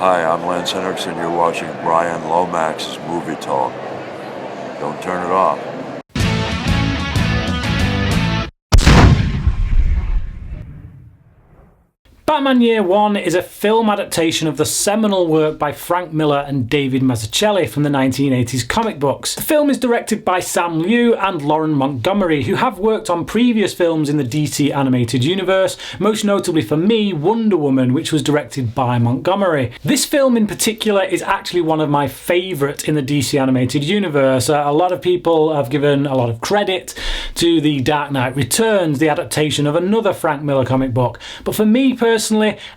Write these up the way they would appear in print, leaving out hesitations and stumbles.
Hi, I'm Lance Henriksen. You're watching Bryan Lomax Movie Talk. Don't turn it off. Batman Year One is a film adaptation of the seminal work by Frank Miller and David Mazzucchelli from the 1980s comic books. The film is directed by Sam Liu and Lauren Montgomery, who have worked on previous films in the DC animated universe, most notably for me, Wonder Woman, which was directed by Montgomery. This film in particular is actually one of my favourite in the DC animated universe. A lot of people have given a lot of credit to The Dark Knight Returns, the adaptation of another Frank Miller comic book, but for me personally,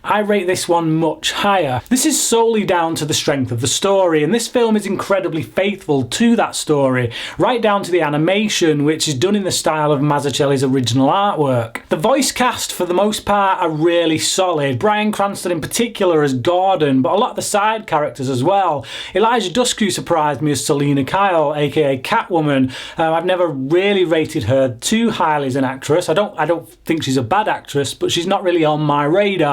I rate this one much higher. This is solely down to the strength of the story, and this film is incredibly faithful to that story, right down to the animation, which is done in the style of Mazzucchelli's original artwork. The voice cast, for the most part, are really solid. Bryan Cranston in particular as Gordon, but a lot of the side characters as well. Elijah Dushku surprised me as Selina Kyle, aka Catwoman. I've never really rated her too highly as an actress. I don't think she's a bad actress, but she's not really on my radar.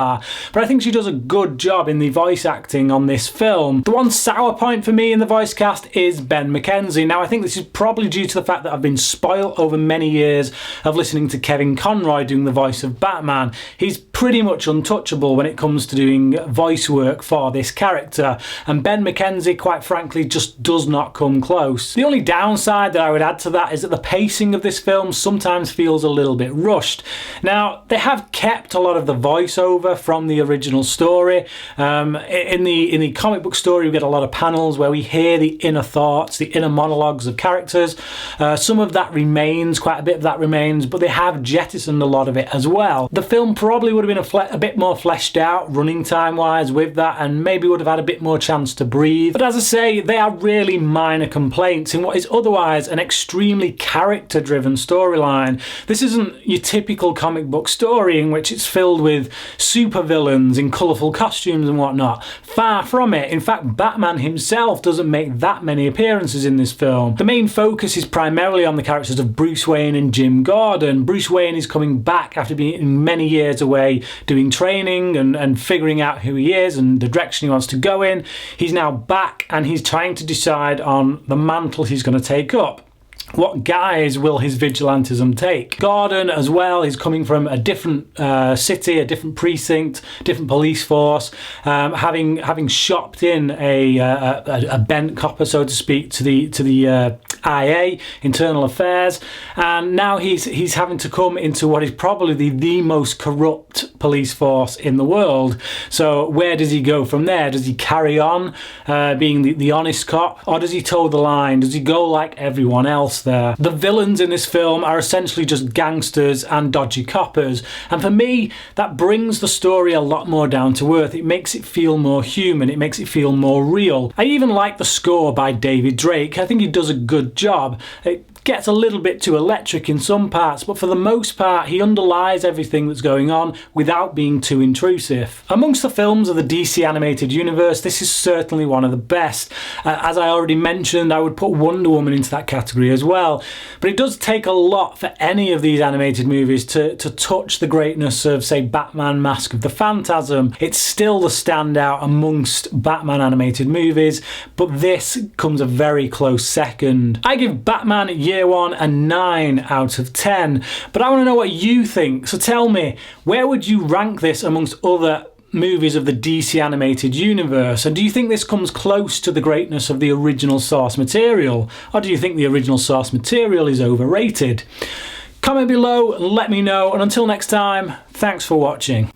But I think she does a good job in the voice acting on this film. The one sour point for me in the voice cast is Ben Mckenzie. Now, I think this is probably due to the fact that I've been spoiled over many years of listening to Kevin Conroy doing the voice of Batman. He's pretty much untouchable when it comes to doing voice work for this character, and Ben Mckenzie, quite frankly, just does not come close. The only downside that I would add to that is that the pacing of this film sometimes feels a little bit rushed. Now, they have kept a lot of the voiceover from the original story. In the comic book story, we get a lot of panels where we hear the inner thoughts, the inner monologues of characters. Some of that remains, quite a bit of that remains, but they have jettisoned a lot of it as well. The film probably would have been a bit more fleshed out running time wise with that, and maybe would have had a bit more chance to breathe. But as I say, they are really minor complaints in what is otherwise an extremely character driven storyline. This isn't your typical comic book story in which it's filled with supervillains in colourful costumes and whatnot. Far from it. In fact, Batman himself doesn't make that many appearances in this film. The main focus is primarily on the characters of Bruce Wayne and Jim Gordon. Bruce Wayne is coming back after being many years away doing training and figuring out who he is and the direction he wants to go in. He's now back and he's trying to decide on the mantle he's going to take up. What guise will his vigilantism take? Gordon as well is coming from a different city, a different precinct, different police force, having shopped in a bent copper, so to speak, to the IA, Internal Affairs, and now he's having to come into what is probably the most corrupt police force in the world. So where does he go from there? Does he carry on being the honest cop, or does he toe the line? Does he go like everyone else there? The villains in this film are essentially just gangsters and dodgy coppers, and for me that brings the story a lot more down to earth. It makes it feel more human, it makes it feel more real. I even like the score by David Drake. I think he does a good job. It gets a little bit too electric in some parts, but for the most part he underlies everything that's going on without being too intrusive. Amongst the films of the DC animated universe, this is certainly one of the best. As I already mentioned, I would put Wonder Woman into that category as well, but it does take a lot for any of these animated movies to touch the greatness of, say, Batman Mask of the Phantasm. It's still the standout amongst Batman animated movies, but this comes a very close second. I give Batman Year One a 9 out of 10, but I want to know what you think. So tell me, where would you rank this amongst other movies of the DC animated universe, and do you think this comes close to the greatness of the original source material, or do you think the original source material is overrated? Comment below and let me know, and until next time, thanks for watching.